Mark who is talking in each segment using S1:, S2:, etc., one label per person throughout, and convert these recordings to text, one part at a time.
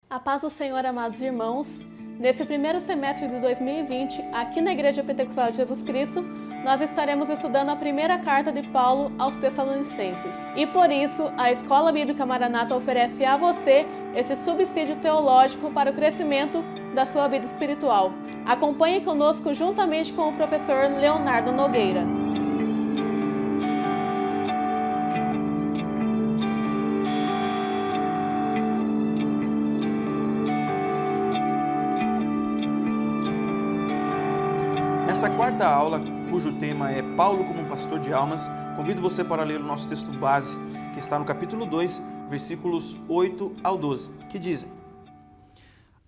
S1: A paz do Senhor, amados irmãos. Nesse primeiro semestre de 2020, aqui na Igreja Pentecostal de Jesus Cristo, nós estaremos estudando a primeira carta de Paulo aos Tessalonicenses. E por isso, a Escola Bíblica Maranata oferece a você esse subsídio teológico para o crescimento da sua vida espiritual. Acompanhe conosco juntamente com o professor Leonardo Nogueira.
S2: Nessa quarta aula, cujo tema é Paulo como um pastor de almas, convido você para ler o nosso texto base, que está no capítulo 2, versículos 8 ao 12, que dizem: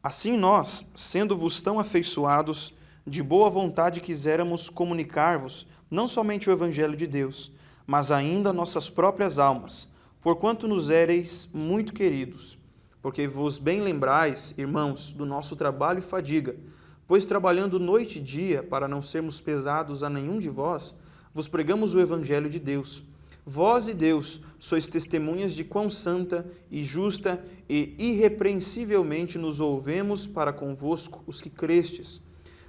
S2: Assim nós, sendo-vos tão afeiçoados, de boa vontade quiséramos comunicar-vos, não somente o Evangelho de Deus, mas ainda nossas próprias almas, porquanto nos éreis muito queridos, porque vos bem lembrais, irmãos, do nosso trabalho e fadiga, pois trabalhando noite e dia, para não sermos pesados a nenhum de vós, vos pregamos o Evangelho de Deus. Vós e Deus sois testemunhas de quão santa e justa e irrepreensivelmente nos ouvemos para convosco os que crestes.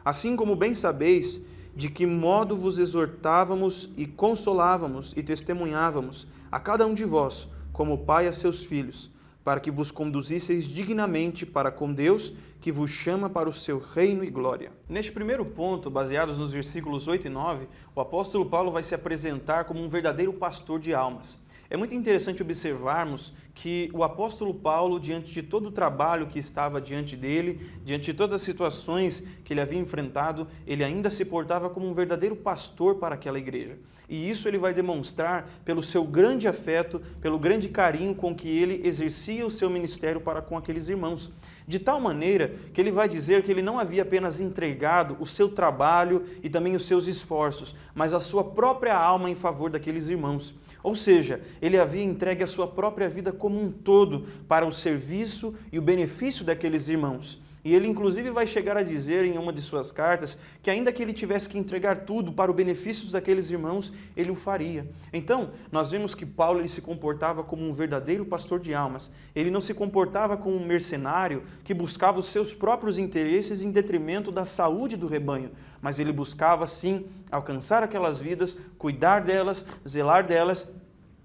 S2: Assim como bem sabeis, de que modo vos exortávamos e consolávamos e testemunhávamos a cada um de vós, como pai a seus filhos, para que vos conduzisseis dignamente para com Deus, que vos chama para o seu reino e glória. Neste primeiro ponto, baseados nos versículos 8 e 9, o apóstolo Paulo vai se apresentar como um verdadeiro pastor de almas. É muito interessante observarmos que o apóstolo Paulo, diante de todo o trabalho que estava diante dele, diante de todas as situações que ele havia enfrentado, ele ainda se portava como um verdadeiro pastor para aquela igreja. E isso ele vai demonstrar pelo seu grande afeto, pelo grande carinho com que ele exercia o seu ministério para com aqueles irmãos. De tal maneira que ele vai dizer que ele não havia apenas entregado o seu trabalho e também os seus esforços, mas a sua própria alma em favor daqueles irmãos. Ou seja, ele havia entregue a sua própria vida como um todo para o serviço e o benefício daqueles irmãos. E ele inclusive vai chegar a dizer em uma de suas cartas que ainda que ele tivesse que entregar tudo para o benefício daqueles irmãos, ele o faria. Então, nós vemos que Paulo ele se comportava como um verdadeiro pastor de almas. Ele não se comportava como um mercenário que buscava os seus próprios interesses em detrimento da saúde do rebanho, mas ele buscava sim alcançar aquelas vidas, cuidar delas, zelar delas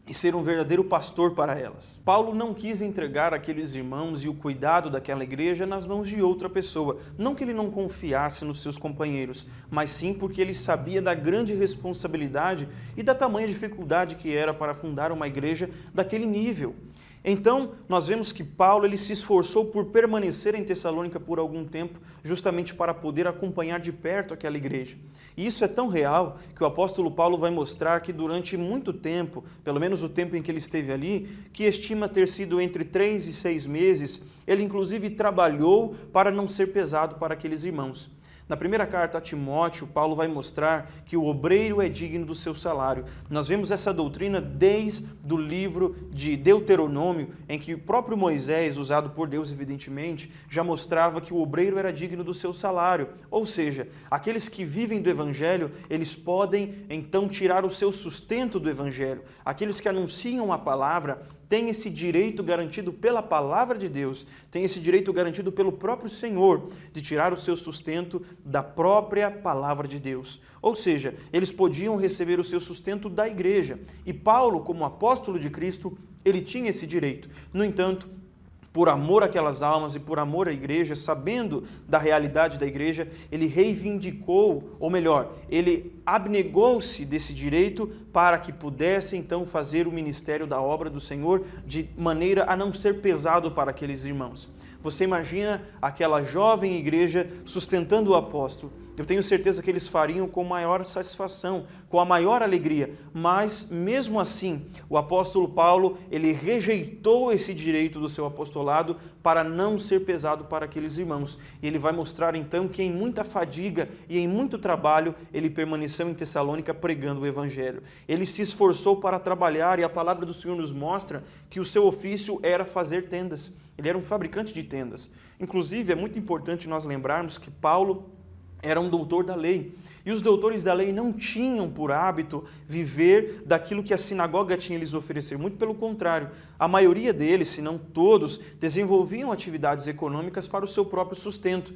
S2: e ser um verdadeiro pastor para elas. Paulo não quis entregar aqueles irmãos e o cuidado daquela igreja nas mãos de outra pessoa. Não que ele não confiasse nos seus companheiros, mas sim porque ele sabia da grande responsabilidade e da tamanha dificuldade que era para fundar uma igreja daquele nível. Então, nós vemos que Paulo ele se esforçou por permanecer em Tessalônica por algum tempo, justamente para poder acompanhar de perto aquela igreja. E isso é tão real que o apóstolo Paulo vai mostrar que durante muito tempo, pelo menos o tempo em que ele esteve ali, que estima ter sido entre 3 e 6 meses, ele inclusive trabalhou para não ser pesado para aqueles irmãos. Na primeira carta a Timóteo, Paulo vai mostrar que o obreiro é digno do seu salário. Nós vemos essa doutrina desde o livro de Deuteronômio, em que o próprio Moisés, usado por Deus evidentemente, já mostrava que o obreiro era digno do seu salário. Ou seja, aqueles que vivem do Evangelho, eles podem então tirar o seu sustento do Evangelho. Aqueles que anunciam a palavra têm esse direito garantido pela palavra de Deus, têm esse direito garantido pelo próprio Senhor de tirar o seu sustento da própria palavra de Deus. Ou seja, eles podiam receber o seu sustento da igreja. E Paulo, como apóstolo de Cristo, ele tinha esse direito. No entanto, por amor àquelas almas e por amor à igreja, sabendo da realidade da igreja, ele reivindicou, ou melhor, ele abnegou-se desse direito para que pudesse então fazer o ministério da obra do Senhor de maneira a não ser pesado para aqueles irmãos. Você imagina aquela jovem igreja sustentando o apóstolo. Eu tenho certeza que eles fariam com maior satisfação, com a maior alegria. Mas, mesmo assim, o apóstolo Paulo, ele rejeitou esse direito do seu apostolado para não ser pesado para aqueles irmãos. E ele vai mostrar, então, que em muita fadiga e em muito trabalho, ele permaneceu em Tessalônica pregando o Evangelho. Ele se esforçou para trabalhar e a palavra do Senhor nos mostra que o seu ofício era fazer tendas. Ele era um fabricante de tendas. Inclusive, é muito importante nós lembrarmos que Paulo, era um doutor da lei. E os doutores da lei não tinham por hábito viver daquilo que a sinagoga tinha lhes oferecer. Muito pelo contrário, a maioria deles, se não todos, desenvolviam atividades econômicas para o seu próprio sustento,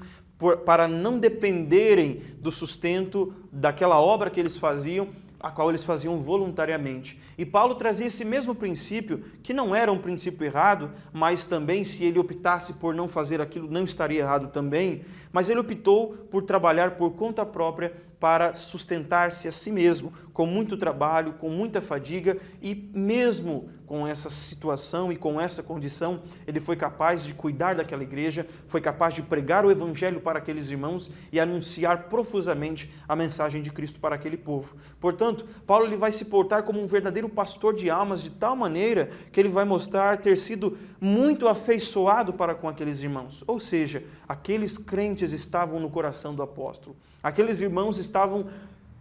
S2: para não dependerem do sustento daquela obra que eles faziam, a qual eles faziam voluntariamente. E Paulo trazia esse mesmo princípio, que não era um princípio errado, mas também, se ele optasse por não fazer aquilo, não estaria errado também, mas ele optou por trabalhar por conta própria para sustentar-se a si mesmo, com muito trabalho, com muita fadiga, e mesmo com essa situação e com essa condição, ele foi capaz de cuidar daquela igreja, foi capaz de pregar o evangelho para aqueles irmãos e anunciar profusamente a mensagem de Cristo para aquele povo. Portanto, Paulo ele vai se portar como um verdadeiro pastor de almas, de tal maneira que ele vai mostrar ter sido muito afeiçoado para com aqueles irmãos. Ou seja, aqueles crentes estavam no coração do apóstolo. Aqueles irmãos estavam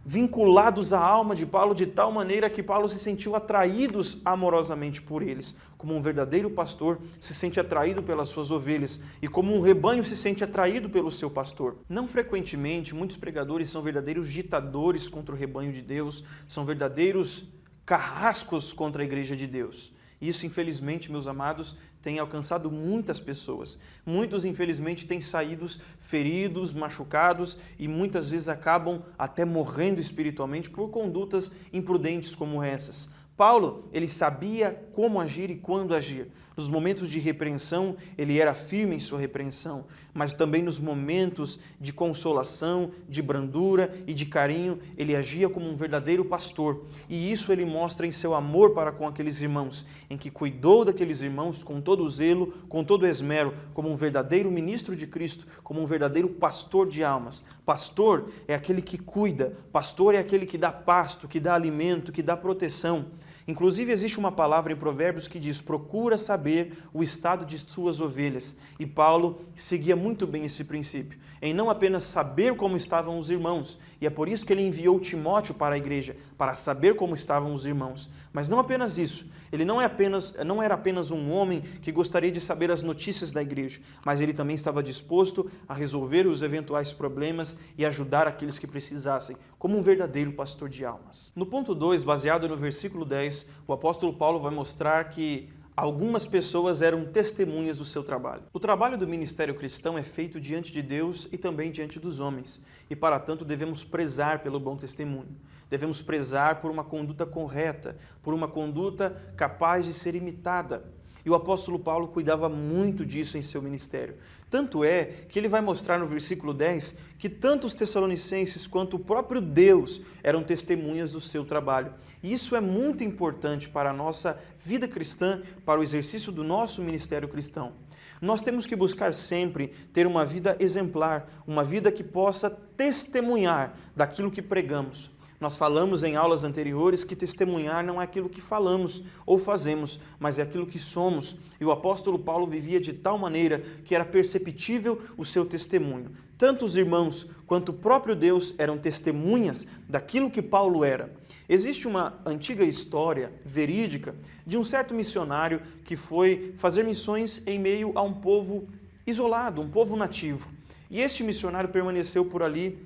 S2: vinculados à alma de Paulo de tal maneira que Paulo se sentiu atraídos amorosamente por eles. Como um verdadeiro pastor se sente atraído pelas suas ovelhas e como um rebanho se sente atraído pelo seu pastor. Não frequentemente, muitos pregadores são verdadeiros ditadores contra o rebanho de Deus, são verdadeiros carrascos contra a igreja de Deus. Isso, infelizmente, meus amados, tem alcançado muitas pessoas. Muitos, infelizmente, têm saído feridos, machucados e muitas vezes acabam até morrendo espiritualmente por condutas imprudentes como essas. Paulo, ele sabia como agir e quando agir. Nos momentos de repreensão, ele era firme em sua repreensão, mas também nos momentos de consolação, de brandura e de carinho, ele agia como um verdadeiro pastor. E isso ele mostra em seu amor para com aqueles irmãos, em que cuidou daqueles irmãos com todo zelo, com todo esmero, como um verdadeiro ministro de Cristo, como um verdadeiro pastor de almas. Pastor é aquele que cuida, pastor é aquele que dá pasto, que dá alimento, que dá proteção. Inclusive, existe uma palavra em Provérbios que diz: procura saber o estado de suas ovelhas. E Paulo seguia muito bem esse princípio, em não apenas saber como estavam os irmãos, e é por isso que ele enviou Timóteo para a igreja, para saber como estavam os irmãos. Mas não apenas isso, ele não era apenas um homem que gostaria de saber as notícias da igreja, mas ele também estava disposto a resolver os eventuais problemas e ajudar aqueles que precisassem, como um verdadeiro pastor de almas. No ponto 2, baseado no versículo 10, o apóstolo Paulo vai mostrar que algumas pessoas eram testemunhas do seu trabalho. O trabalho do ministério cristão é feito diante de Deus e também diante dos homens, e para tanto devemos prezar pelo bom testemunho. Devemos prezar por uma conduta correta, por uma conduta capaz de ser imitada. E o apóstolo Paulo cuidava muito disso em seu ministério. Tanto é que ele vai mostrar no versículo 10 que tanto os tessalonicenses quanto o próprio Deus eram testemunhas do seu trabalho. E isso é muito importante para a nossa vida cristã, para o exercício do nosso ministério cristão. Nós temos que buscar sempre ter uma vida exemplar, uma vida que possa testemunhar daquilo que pregamos. Nós falamos em aulas anteriores que testemunhar não é aquilo que falamos ou fazemos, mas é aquilo que somos. E o apóstolo Paulo vivia de tal maneira que era perceptível o seu testemunho. Tanto os irmãos quanto o próprio Deus eram testemunhas daquilo que Paulo era. Existe uma antiga história verídica de um certo missionário que foi fazer missões em meio a um povo isolado, um povo nativo. E este missionário permaneceu por ali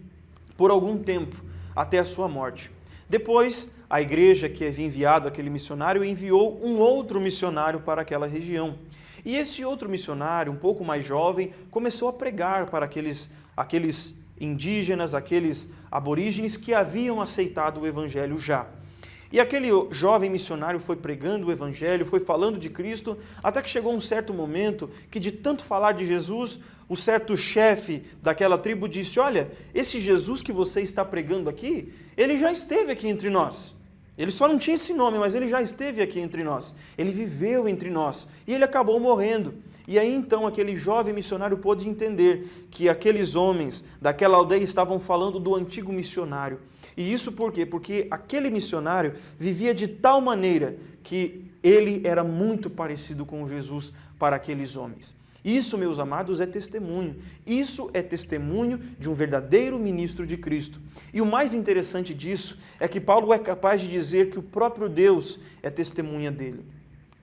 S2: por algum tempo, até a sua morte. Depois, a igreja que havia enviado aquele missionário enviou um outro missionário para aquela região. E esse outro missionário, um pouco mais jovem, começou a pregar para aqueles indígenas, aqueles aborígenes que haviam aceitado o evangelho já. E aquele jovem missionário foi pregando o evangelho, foi falando de Cristo, até que chegou um certo momento que, de tanto falar de Jesus, o certo chefe daquela tribo disse: olha, esse Jesus que você está pregando aqui, ele já esteve aqui entre nós. Ele só não tinha esse nome, mas ele já esteve aqui entre nós. Ele viveu entre nós e ele acabou morrendo. E aí então aquele jovem missionário pôde entender que aqueles homens daquela aldeia estavam falando do antigo missionário. E isso por quê? Porque aquele missionário vivia de tal maneira que ele era muito parecido com Jesus para aqueles homens. Isso, meus amados, é testemunho. Isso é testemunho de um verdadeiro ministro de Cristo. E o mais interessante disso é que Paulo é capaz de dizer que o próprio Deus é testemunha dele.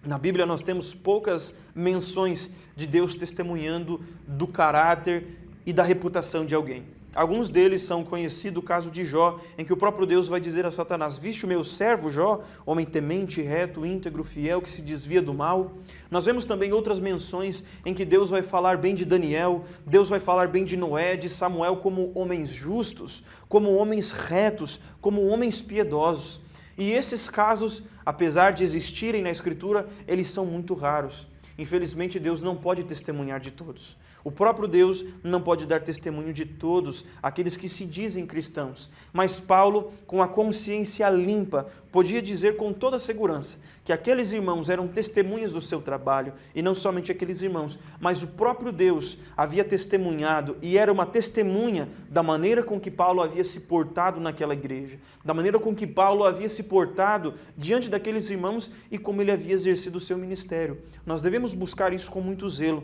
S2: Na Bíblia nós temos poucas menções de Deus testemunhando do caráter e da reputação de alguém. Alguns deles são conhecidos, o caso de Jó, em que o próprio Deus vai dizer a Satanás: viste o meu servo Jó, homem temente, reto, íntegro, fiel, que se desvia do mal. Nós vemos também outras menções em que Deus vai falar bem de Daniel, Deus vai falar bem de Noé, de Samuel, como homens justos, como homens retos, como homens piedosos. E esses casos, apesar de existirem na Escritura, eles são muito raros. Infelizmente, Deus não pode testemunhar de todos. O próprio Deus não pode dar testemunho de todos aqueles que se dizem cristãos. Mas Paulo, com a consciência limpa, podia dizer com toda segurança que aqueles irmãos eram testemunhas do seu trabalho, e não somente aqueles irmãos, mas o próprio Deus havia testemunhado e era uma testemunha da maneira com que Paulo havia se portado naquela igreja, da maneira com que Paulo havia se portado diante daqueles irmãos e como ele havia exercido o seu ministério. Nós devemos buscar isso com muito zelo.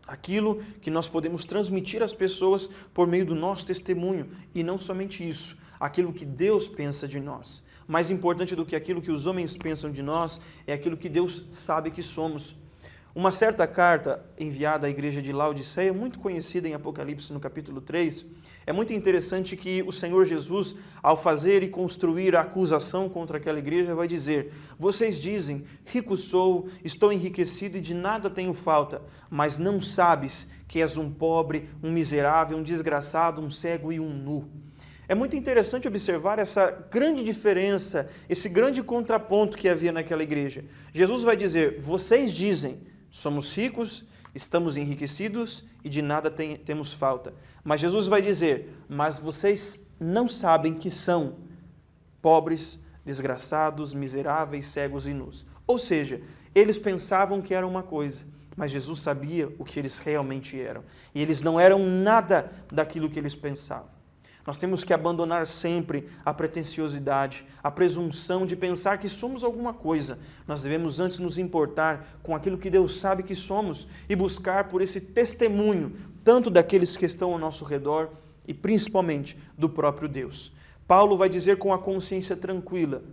S2: Aquilo que nós podemos transmitir às pessoas por meio do nosso testemunho. E não somente isso, aquilo que Deus pensa de nós. Mais importante do que aquilo que os homens pensam de nós é aquilo que Deus sabe que somos. Uma certa carta enviada à igreja de Laodiceia, muito conhecida em Apocalipse no capítulo 3, é muito interessante que o Senhor Jesus, ao fazer e construir a acusação contra aquela igreja, vai dizer: vocês dizem, rico sou, estou enriquecido e de nada tenho falta, mas não sabes que és um pobre, um miserável, um desgraçado, um cego e um nu. É muito interessante observar essa grande diferença, esse grande contraponto que havia naquela igreja. Jesus vai dizer: vocês dizem, somos ricos, estamos enriquecidos e de nada temos falta. Mas Jesus vai dizer: mas vocês não sabem que são pobres, desgraçados, miseráveis, cegos e nus. Ou seja, eles pensavam que era uma coisa, mas Jesus sabia o que eles realmente eram. E eles não eram nada daquilo que eles pensavam. Nós temos que abandonar sempre a pretensiosidade, a presunção de pensar que somos alguma coisa. Nós devemos antes nos importar com aquilo que Deus sabe que somos e buscar por esse testemunho, tanto daqueles que estão ao nosso redor e principalmente do próprio Deus. Paulo vai dizer com a consciência tranquila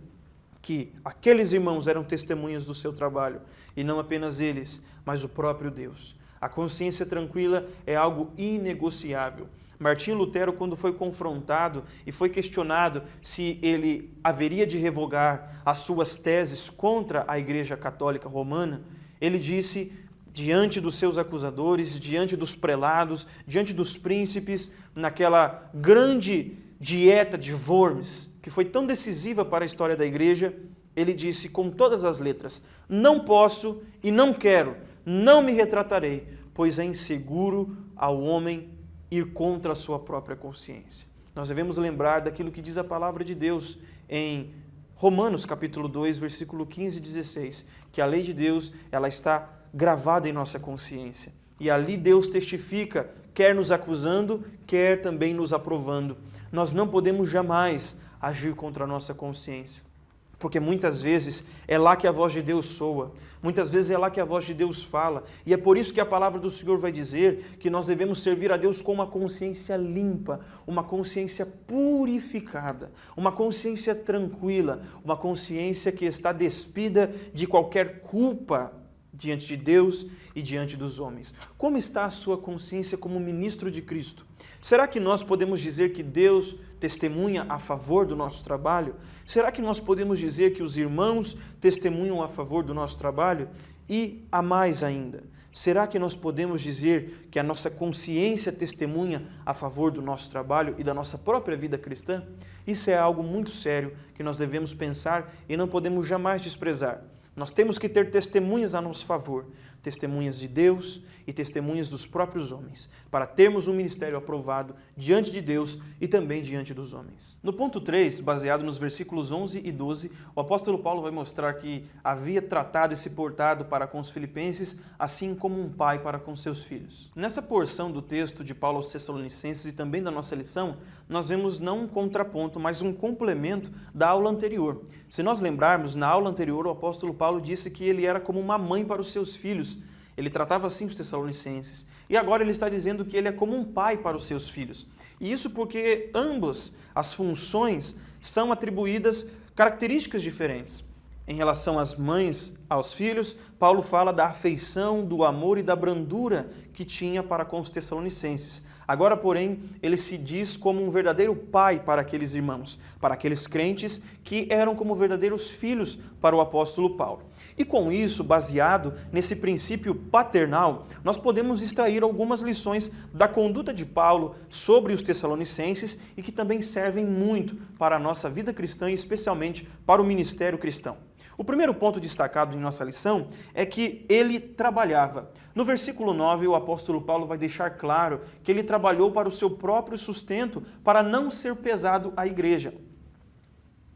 S2: que aqueles irmãos eram testemunhas do seu trabalho, e não apenas eles, mas o próprio Deus. A consciência tranquila é algo inegociável. Martinho Lutero, quando foi confrontado e foi questionado se ele haveria de revogar as suas teses contra a Igreja Católica Romana, ele disse, diante dos seus acusadores, diante dos prelados, diante dos príncipes, naquela grande dieta de Worms, que foi tão decisiva para a história da Igreja, ele disse com todas as letras: não posso e não quero, não me retratarei, pois é inseguro ao homem ir contra a sua própria consciência. Nós devemos lembrar daquilo que diz a palavra de Deus em Romanos capítulo 2, versículo 15 e 16, que a lei de Deus, ela está gravada em nossa consciência. E ali Deus testifica, quer nos acusando, quer também nos aprovando. Nós não podemos jamais agir contra a nossa consciência, porque muitas vezes é lá que a voz de Deus soa, muitas vezes é lá que a voz de Deus fala, e é por isso que a palavra do Senhor vai dizer que nós devemos servir a Deus com uma consciência limpa, uma consciência purificada, uma consciência tranquila, uma consciência que está despida de qualquer culpa diante de Deus e diante dos homens. Como está a sua consciência como ministro de Cristo? Será que nós podemos dizer que Deus testemunha a favor do nosso trabalho? Será que nós podemos dizer que os irmãos testemunham a favor do nosso trabalho? E a mais ainda, será que nós podemos dizer que a nossa consciência testemunha a favor do nosso trabalho e da nossa própria vida cristã? Isso é algo muito sério que nós devemos pensar e não podemos jamais desprezar. Nós temos que ter testemunhas a nosso favor, testemunhas de Deus e testemunhas dos próprios homens, para termos um ministério aprovado diante de Deus e também diante dos homens. No ponto 3, baseado nos versículos 11 e 12, o apóstolo Paulo vai mostrar que havia tratado e se portado para com os filipenses assim como um pai para com seus filhos. Nessa porção do texto de Paulo aos Tessalonicenses e também da nossa lição, nós vemos não um contraponto, mas um complemento da aula anterior. Se nós lembrarmos, na aula anterior o apóstolo Paulo disse que ele era como uma mãe para os seus filhos. Ele tratava assim os Tessalonicenses. E agora ele está dizendo que ele é como um pai para os seus filhos. E isso porque ambas as funções são atribuídas características diferentes. Em relação às mães, aos filhos, Paulo fala da afeição, do amor e da brandura que tinha para com os tessalonicenses. Agora, porém, ele se diz como um verdadeiro pai para aqueles irmãos, para aqueles crentes que eram como verdadeiros filhos para o apóstolo Paulo. E com isso, baseado nesse princípio paternal, nós podemos extrair algumas lições da conduta de Paulo sobre os tessalonicenses e que também servem muito para a nossa vida cristã e especialmente para o ministério cristão. O primeiro ponto destacado em nossa lição é que ele trabalhava. No versículo 9, o apóstolo Paulo vai deixar claro que ele trabalhou para o seu próprio sustento, para não ser pesado à igreja.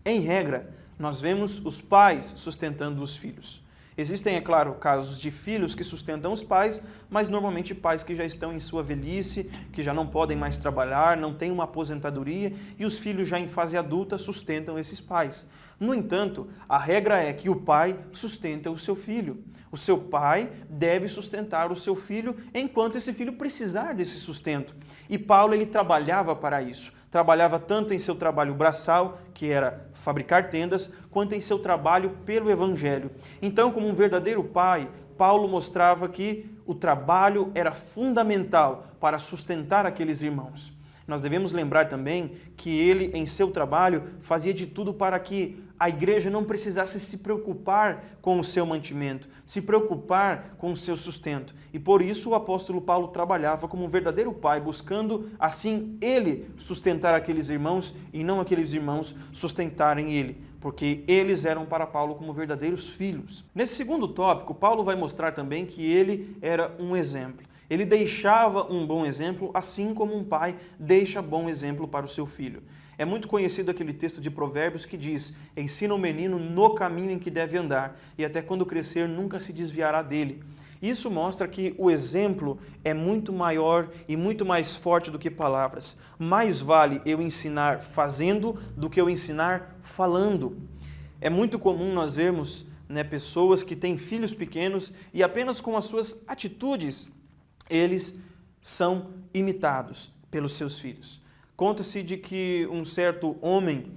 S2: Em regra, nós vemos os pais sustentando os filhos. Existem, é claro, casos de filhos que sustentam os pais, mas normalmente pais que já estão em sua velhice, que já não podem mais trabalhar, não têm uma aposentadoria, e os filhos já em fase adulta sustentam esses pais. No entanto, a regra é que o pai sustenta o seu filho. O seu pai deve sustentar o seu filho enquanto esse filho precisar desse sustento. E Paulo, ele trabalhava para isso. Trabalhava tanto em seu trabalho braçal, que era fabricar tendas, quanto em seu trabalho pelo Evangelho. Então, como um verdadeiro pai, Paulo mostrava que o trabalho era fundamental para sustentar aqueles irmãos. Nós devemos lembrar também que ele, em seu trabalho, fazia de tudo para que a igreja não precisasse se preocupar com o seu mantimento, se preocupar com o seu sustento. E por isso o apóstolo Paulo trabalhava como um verdadeiro pai, buscando assim ele sustentar aqueles irmãos e não aqueles irmãos sustentarem ele, porque eles eram para Paulo como verdadeiros filhos. Nesse segundo tópico, Paulo vai mostrar também que ele era um exemplo. Ele deixava um bom exemplo, assim como um pai deixa bom exemplo para o seu filho. É muito conhecido aquele texto de Provérbios que diz: ensina o menino no caminho em que deve andar, e até quando crescer nunca se desviará dele. Isso mostra que o exemplo é muito maior e muito mais forte do que palavras. Mais vale eu ensinar fazendo do que eu ensinar falando. É muito comum nós vermos, pessoas que têm filhos pequenos e apenas com as suas atitudes eles são imitados pelos seus filhos. Conta-se de que um certo homem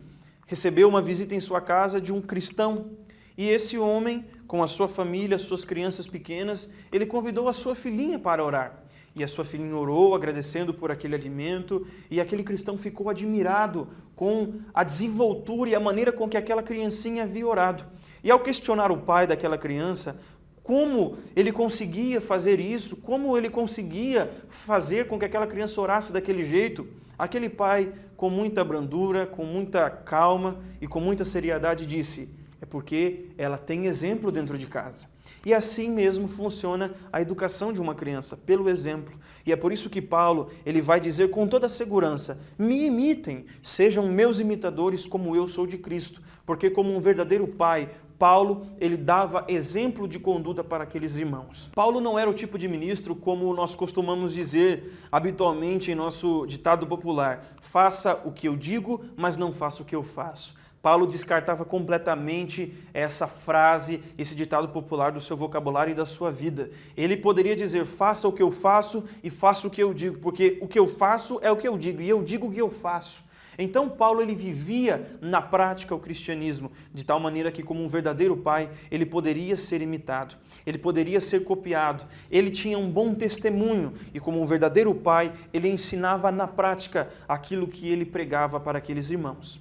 S2: recebeu uma visita em sua casa de um cristão, e esse homem, com a sua família, suas crianças pequenas, ele convidou a sua filhinha para orar. E a sua filhinha orou, agradecendo por aquele alimento, e aquele cristão ficou admirado com a desenvoltura e a maneira com que aquela criancinha havia orado. E ao questionar o pai daquela criança, como ele conseguia fazer isso, como ele conseguia fazer com que aquela criança orasse daquele jeito, aquele pai, com muita brandura, com muita calma e com muita seriedade, disse: é porque ela tem exemplo dentro de casa. E assim mesmo funciona a educação de uma criança, pelo exemplo. E é por isso que Paulo, ele vai dizer com toda segurança: me imitem, sejam meus imitadores como eu sou de Cristo. Porque como um verdadeiro pai, Paulo, ele dava exemplo de conduta para aqueles irmãos. Paulo não era o tipo de ministro como nós costumamos dizer habitualmente em nosso ditado popular: faça o que eu digo, mas não faça o que eu faço. Paulo descartava completamente essa frase, esse ditado popular do seu vocabulário e da sua vida. Ele poderia dizer: faça o que eu faço e faça o que eu digo, porque o que eu faço é o que eu digo e eu digo o que eu faço. Então Paulo, ele vivia na prática o cristianismo, de tal maneira que, como um verdadeiro pai, ele poderia ser imitado, ele poderia ser copiado, ele tinha um bom testemunho e, como um verdadeiro pai, ele ensinava na prática aquilo que ele pregava para aqueles irmãos.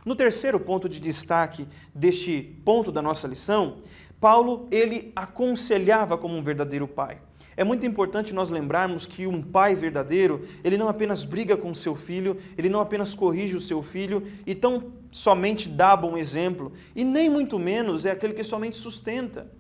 S2: No terceiro ponto de destaque deste ponto da nossa lição, Paulo, ele aconselhava como um verdadeiro pai. É muito importante nós lembrarmos que um pai verdadeiro, ele não apenas briga com seu filho, ele não apenas corrige o seu filho e tão somente dá bom exemplo, e nem muito menos é aquele que somente sustenta.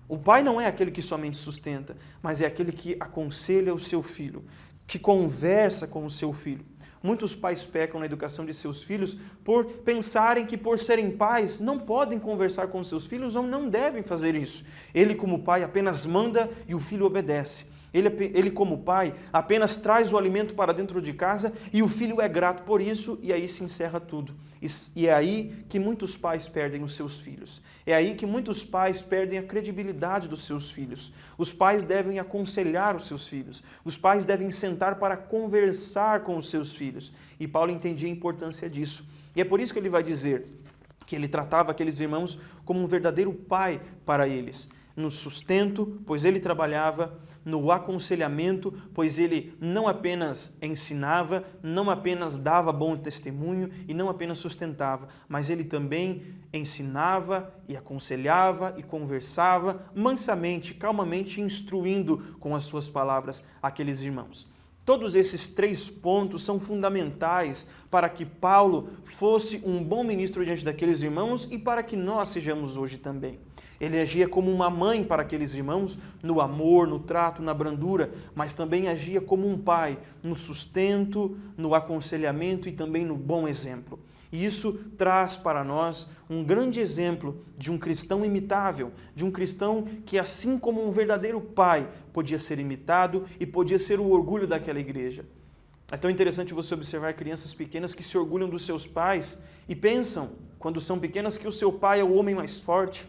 S2: O pai não é aquele que somente sustenta, mas é aquele que aconselha o seu filho, que conversa com o seu filho. Muitos pais pecam na educação de seus filhos por pensarem que, por serem pais, não podem conversar com seus filhos ou não devem fazer isso. Ele, como pai, apenas manda e o filho obedece. Ele, como pai, apenas traz o alimento para dentro de casa e o filho é grato por isso, e aí se encerra tudo. E é aí que muitos pais perdem os seus filhos. É aí que muitos pais perdem a credibilidade dos seus filhos. Os pais devem aconselhar os seus filhos. Os pais devem sentar para conversar com os seus filhos. E Paulo entendia a importância disso. E é por isso que ele vai dizer que ele tratava aqueles irmãos como um verdadeiro pai para eles. No sustento, pois ele trabalhava, no aconselhamento, pois ele não apenas ensinava, não apenas dava bom testemunho e não apenas sustentava, mas ele também ensinava e aconselhava e conversava mansamente, calmamente, instruindo com as suas palavras aqueles irmãos. Todos esses 3 pontos são fundamentais para que Paulo fosse um bom ministro diante daqueles irmãos e para que nós sejamos hoje também. Ele agia como uma mãe para aqueles irmãos, no amor, no trato, na brandura, mas também agia como um pai, no sustento, no aconselhamento e também no bom exemplo. E isso traz para nós um grande exemplo de um cristão imitável, de um cristão que, assim como um verdadeiro pai, podia ser imitado e podia ser o orgulho daquela igreja. É tão interessante você observar crianças pequenas que se orgulham dos seus pais e pensam, quando são pequenas, que o seu pai é o homem mais forte,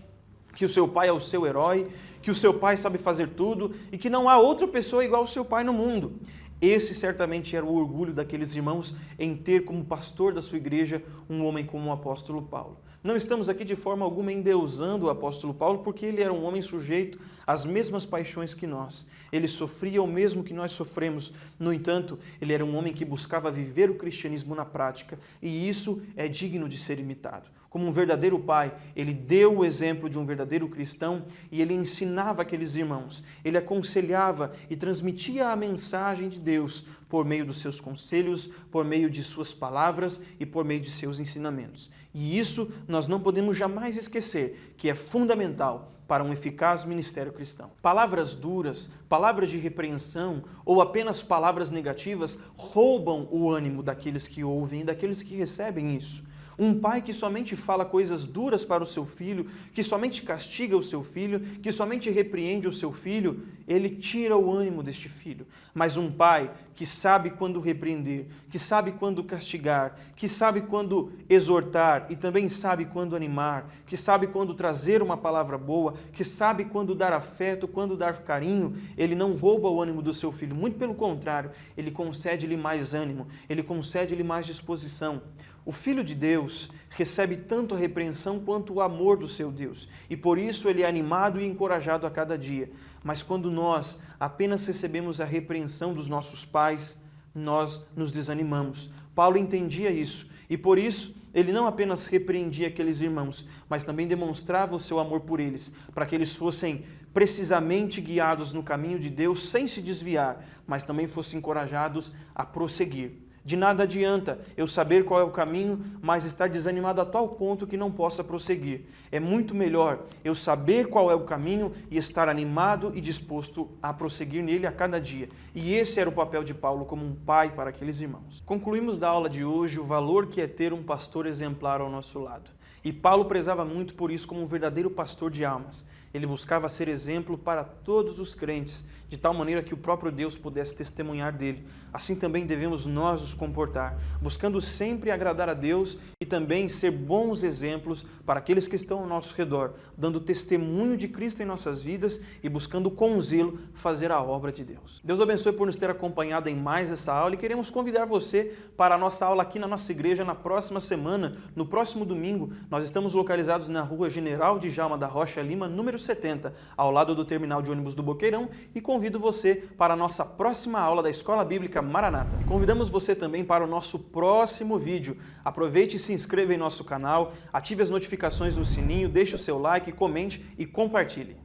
S2: que o seu pai é o seu herói, que o seu pai sabe fazer tudo e que não há outra pessoa igual ao seu pai no mundo. Esse certamente era o orgulho daqueles irmãos em ter como pastor da sua igreja um homem como o apóstolo Paulo. Não estamos aqui de forma alguma endeusando o apóstolo Paulo, porque ele era um homem sujeito às mesmas paixões que nós. Ele sofria o mesmo que nós sofremos. No entanto, ele era um homem que buscava viver o cristianismo na prática, e isso é digno de ser imitado. Como um verdadeiro pai, ele deu o exemplo de um verdadeiro cristão e ele ensinava aqueles irmãos. Ele aconselhava e transmitia a mensagem de Deus por meio dos seus conselhos, por meio de suas palavras e por meio de seus ensinamentos. E isso nós não podemos jamais esquecer, que é fundamental para um eficaz ministério cristão. Palavras duras, palavras de repreensão ou apenas palavras negativas roubam o ânimo daqueles que ouvem e daqueles que recebem isso. Um pai que somente fala coisas duras para o seu filho, que somente castiga o seu filho, que somente repreende o seu filho, ele tira o ânimo deste filho. Mas um pai que sabe quando repreender, que sabe quando castigar, que sabe quando exortar e também sabe quando animar, que sabe quando trazer uma palavra boa, que sabe quando dar afeto, quando dar carinho, ele não rouba o ânimo do seu filho. Muito pelo contrário, ele concede-lhe mais ânimo, ele concede-lhe mais disposição. O Filho de Deus recebe tanto a repreensão quanto o amor do seu Deus, e por isso ele é animado e encorajado a cada dia. Mas quando nós apenas recebemos a repreensão dos nossos pais, nós nos desanimamos. Paulo entendia isso, e por isso ele não apenas repreendia aqueles irmãos, mas também demonstrava o seu amor por eles, para que eles fossem precisamente guiados no caminho de Deus sem se desviar, mas também fossem encorajados a prosseguir. De nada adianta eu saber qual é o caminho, mas estar desanimado a tal ponto que não possa prosseguir. É muito melhor eu saber qual é o caminho e estar animado e disposto a prosseguir nele a cada dia. E esse era o papel de Paulo como um pai para aqueles irmãos. Concluímos da aula de hoje o valor que é ter um pastor exemplar ao nosso lado. E Paulo prezava muito por isso como um verdadeiro pastor de almas. Ele buscava ser exemplo para todos os crentes, de tal maneira que o próprio Deus pudesse testemunhar dele. Assim também devemos nós nos comportar, buscando sempre agradar a Deus e também ser bons exemplos para aqueles que estão ao nosso redor, dando testemunho de Cristo em nossas vidas e buscando com zelo fazer a obra de Deus. Deus abençoe por nos ter acompanhado em mais essa aula e queremos convidar você para a nossa aula aqui na nossa igreja na próxima semana, no próximo domingo. Nós estamos localizados na Rua General Djalma da Rocha Lima, número 70, ao lado do terminal de ônibus do Boqueirão, e convido você para a nossa próxima aula da Escola Bíblica Maranata. Convidamos você também para o nosso próximo vídeo. Aproveite e se inscreva em nosso canal, ative as notificações no sininho, deixe o seu like, comente e compartilhe.